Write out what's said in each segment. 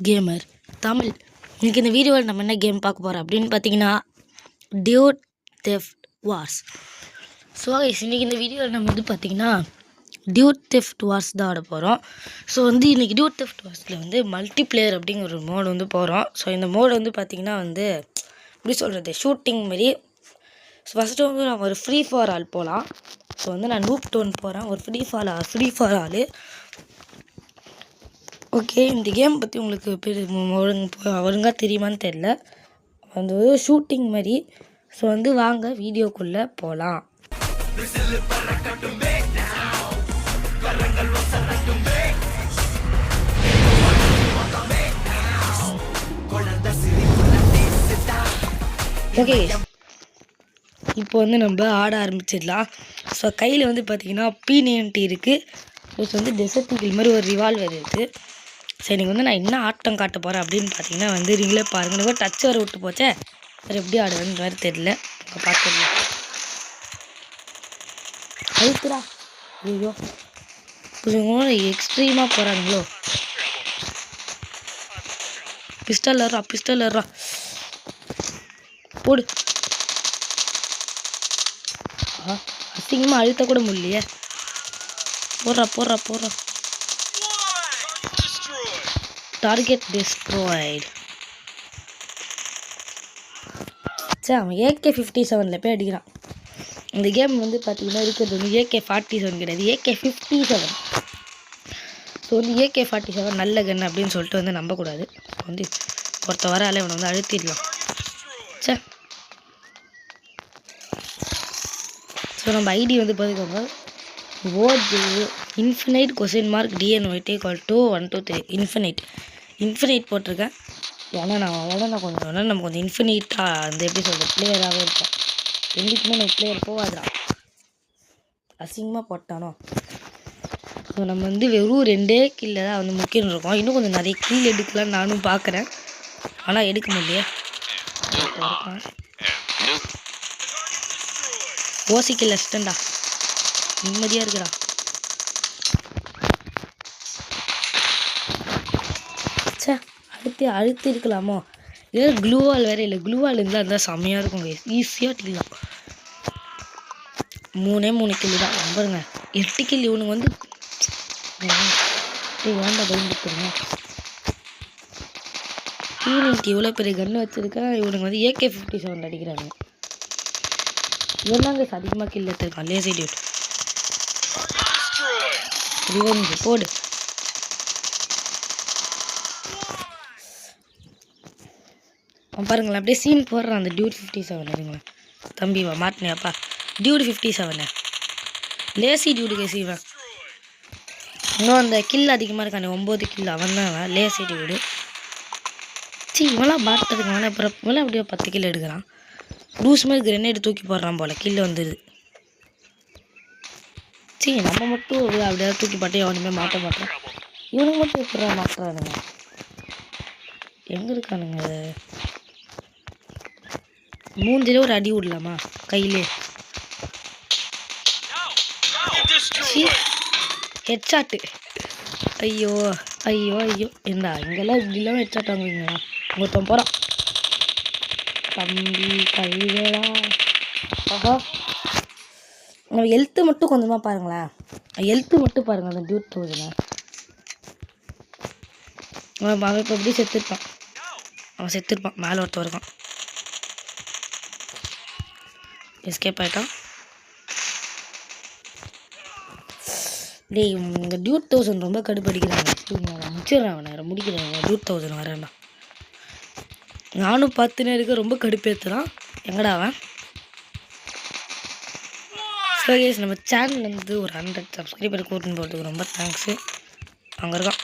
Gamer Tamil. இன்றைக்கி இந்த வீடியோவில் நம்ம என்ன கேம் பார்க்க போகிறோம் அப்படின்னு பார்த்தீங்கன்னா டியூட் தெஃப்ட் வார்ஸ். ஸோ இன்றைக்கி இந்த வீடியோவில் நம்ம பார்த்தீங்கன்னா டியூட் தெஃப்ட் வார்ஸ் தான் ஆட போகிறோம். ஸோ இன்றைக்கி டியூட் தெஃப்ட் வார்ஸில் மல்டிப்ளேயர் அப்படிங்கிற ஒரு மோடு போகிறோம். ஸோ இந்த மோடு பார்த்தீங்கன்னா எப்படி சொல்கிறது, ஷூட்டிங் மாரி. ஸோ ஃபஸ்ட்டு நான் ஒரு ஃப்ரீ ஃபார் ஆல் போகலாம். ஸோ நான் நூப் டோன் போகிறேன், ஒரு ஃப்ரீ ஃபார் ஆள். ஓகே, இந்த கேம் பற்றி உங்களுக்கு ஒழுங்காக தெரியுமான்னு தெரில. ஷூட்டிங் மாதிரி. ஸோ வாங்க வீடியோக்குள்ளே போகலாம். ஓகே, இப்போ நம்ம ஆட ஆரம்பிச்சிடலாம். ஸோ கையில் பார்த்தீங்கன்னா P90 இருக்குது. ப்ளஸ் டெசர்ட் ஈகிள் மாதிரி ஒரு ரிவால்வர் இருக்குது. சரி, நீங்கள் நான் என்ன ஆட்டம் காட்ட போகிறேன் அப்படின்னு பார்த்தீங்கன்னா நீங்களே பாருங்கள். எனக்கு டச் வர விட்டு போச்சே, வேறு எப்படி ஆடுவேன்னு வேறு தெரியல. இப்போ பார்த்துடலாம். அழுத்துறா, ஐயோ எக்ஸ்ட்ரீமாக போகிறாங்களோ. பிஸ்டல் ஏறா போடு. அசிங்கமாக அழுத்த கூட முடியலையே. போடுறா. Target destroyed. சரி, அவன் AK-57 போய் அடிக்கிறான். இந்த கேம் பார்த்தீங்கன்னா இருக்கிறது AK-47 கிடையாது, AK-57. ஸோ AK-47 நல்ல கன் அப்படின்னு சொல்லிட்டு நம்பக்கூடாது. ஒருத்த வரால இவனை அழுத்திடலாம். சரி, ஸோ நம்ம ஐடி பார்த்துக்கோங்க. ஓஜே இன்ஃபினைட் $DNYT = 123 இன்ஃபினைட் போட்டிருக்கேன். ஏன்னா நான் கொஞ்சம் நம்ம கொஞ்சம் இன்ஃபினைட்டாக எப்படி சொல்கிறது, பிளேயராகவே இருப்பேன். என்றைக்குமே நம்ம பிளேயர் போகாதா, அசிங்கமாக போட்டானோ. ஸோ நம்ம வெறும் 2 கில்ல தான் முக்கியம் இருக்கோம். இன்னும் கொஞ்சம் நிறைய கில் எடுக்கலான்னு நானும் பார்க்குறேன், ஆனால் எடுக்க முடியல. ஓசிக்கில் அஸ்டண்டா நிம்மதியாக இருக்குடா. சே, அழுத்தி இருக்கலாமோ. இதே க்ளூவால் வேறு இல்லை. க்ளூவால் இருந்தால் செம்மையாக இருக்குங்க, ஈஸியாக அடிக்கலாம். 3 கில்லு தான் நம்பருங்க. 8 கில் இவனுங்க ஏன்டா பயந்துட்டுருங்க. P90 இவ்வளோ பெரிய கன்று வச்சுருக்கேன். இவனுங்க AK-57 அடிக்கிறாங்க. இவன் அதிகமாக கில் எடுத்துருக்கான். லேசி டியூட் ரிவெஞ்ச் போடு. பாருங்களேன், அப்படியே சீன் போடுறான் அந்த டியூட் 57. இருங்களேன் தம்பி, வா மாட்டினியாப்பா. டியூட் 57 லேசி டியூடு கேசிவன். இன்னும் அந்த கில் அதிகமாக இருக்கானே, 9 கில். அவன் தான் லேசி டியூடு. இவெல்லாம் மாட்டுறதுக்கு அவனை அப்புறம் இவெல்லாம் அப்படியே 10 கில் எடுக்கிறான். லூஸ் மாதிரி கிரெனேடு தூக்கி போடுறான் போல், கில் வந்துடுது. நம்ம மட்டும் அப்படியே தூக்கி போட்டு எவனுமே மாட்ட மாட்டோம். இவனுக்கு மட்டும் எப்படி மாட்டுறானுங்க, எங்கே இருக்கானுங்க? மூஞ்சிலே ஒரு அடி விடலாமா கையிலே? ஹெட்ஷாட்டு. ஐயோ ஏண்டா இங்கெல்லாம் இப்படிலாம் ஹெட்ஷாட் வாங்குவீங்களா? ஒருத்தன் போகிறான் தம்பி கைவேடா. ஆஹா, நம்ம ஹெல்த்து மட்டும் கொஞ்சமாக பாருங்களேன். ஹெல்த்து மட்டும் பாருங்கள் அந்த டியூட் போகுதுல. அவன் இப்போ எப்படி செத்துருப்பான். மேலே ஒருத்தர் இருக்கான், எஸ்கேப் ஆகிட்டான். டேய், இந்த டியூட் 1000 ரொம்ப கடுப்படிக்கிறாங்க. முடிச்சிடறேன் அவனை, முடிக்கிறேன். டியூட் 1000 வரேன்டா. நானும் 10 இருக்க ரொம்ப கடுப்பேற்றுறான். எங்கடா அவன்? ஸோ கேஸ், நம்ம சேனல் ஒரு 100 சப்ஸ்கிரைபர் கூட்டின்னு போகிறதுக்கு ரொம்ப தேங்க்ஸு. அங்கே இருக்கான்.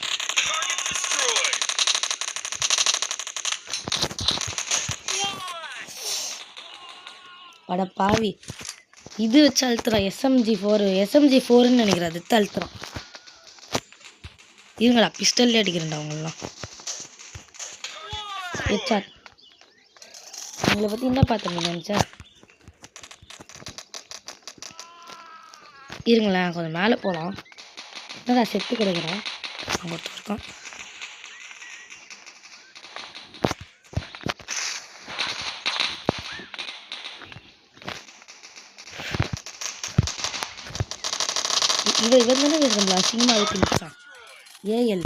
அட பாவி, இது வச்சு அழுத்துறான். SMG4ன்னு நினைக்கிறேன். அது எடுத்து அழுத்துறான். இருங்கடா, பிஸ்டல்லே அடிக்கிறேன்டா அவங்களெலாம். ஹெட்ஷாட். உங்களை பற்றி என்ன பார்த்துங்க நினச்சா? இருங்களேன், கொஞ்சம் மேலே போகலாம். என்னடா செத்து கிடக்குறேன். அங்கே ஒருத்தர் இருக்கான். இவன் தானே நம்மள அசிங்கமாக அதுக்கு நிற்கான் ஏஎல்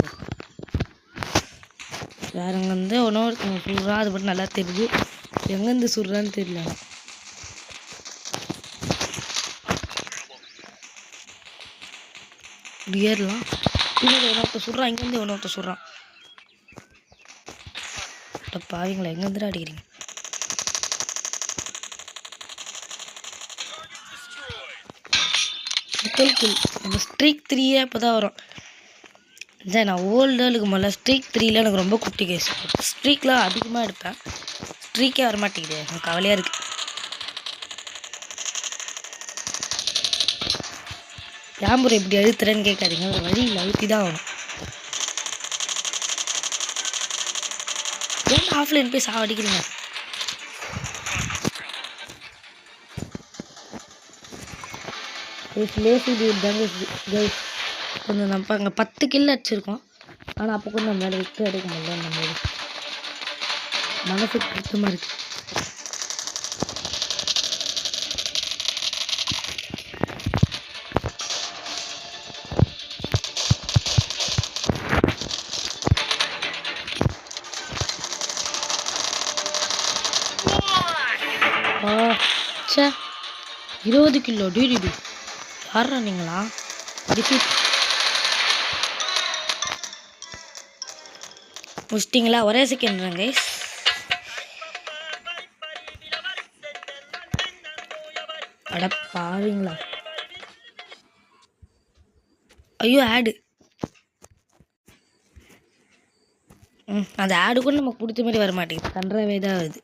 வேற எங்கேருந்து ஒன்றொருத்தவங்க சுடுறா அது மட்டும் நல்லா தெரியுது எங்கேருந்து சுடுறான்னு தெரியல ஏறலாம் ஒன்றொருத்த சுடுறான் இங்கேருந்து ஒன்றொருத்த சுடுறான் பாவீங்களா எங்கேருந்து அடிக்கிறீங்க நம்ம ஸ்ட்ரீக் 3 இப்போ தான் வரும் இதான் நான் ஓல்டருக்கு முதல்ல ஸ்ட்ரீக் 3ல எனக்கு ரொம்ப குட்டி கேஸ் ஸ்ட்ரீக்லாம் அதிகமாக எடுப்பேன் ஸ்ட்ரீக்கே வரமாட்டேங்குது எனக்கு கவலையாக இருக்குது கேம்பூர் எப்படி அழுத்துறேன்னு கேட்காதீங்க ஒரு வழி இல்லை அழுத்தி தான் ஆகணும் ஏன் ஆஃப்லைன் போய் சாவடிக்கிறீங்க லேசி டூட் தாங்க கைஸ் கொஞ்சம் நம்ம அங்கே 10 கில் அடிச்சிருக்கோம் ஆனால் அப்போ கூட நம்மளால விட்டு அடிக்க முடியல நம்ம மனசுக்கு கஷ்டமாக இருக்குது சே 20 கிலோ டிடி யாரா நீங்களா முடிச்சிட்டிங்களா ஒரே செகண்ட் கைஸ் அட பாவீங்களா ஐயோ ஆடு அந்த ஆடு கூட நமக்கு பிடிச்ச மாதிரி வர மாட்டேங்குது கன்றாவே தான் ஆகுது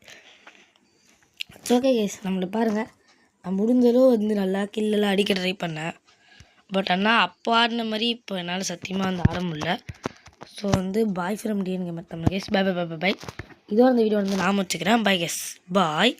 ஓகே கைஸ் நம்மளை பாருங்கள் நான் முடிஞ்சளவு வந்து நல்லா கில்லெல்லாம் அடிக்க ட்ரை பண்ணேன் பட் ஆனால் அப்போ ஆடின மாதிரி இப்போ என்னால் சத்தியமாக வந்து ஆட முடியல ஸோ வந்து bye from TN Gamer Tamil guys bye bye bye bye bye இதோ அந்த வீடியோ வந்து நான் வச்சுக்கிறேன் பாய் கைஸ் பாய்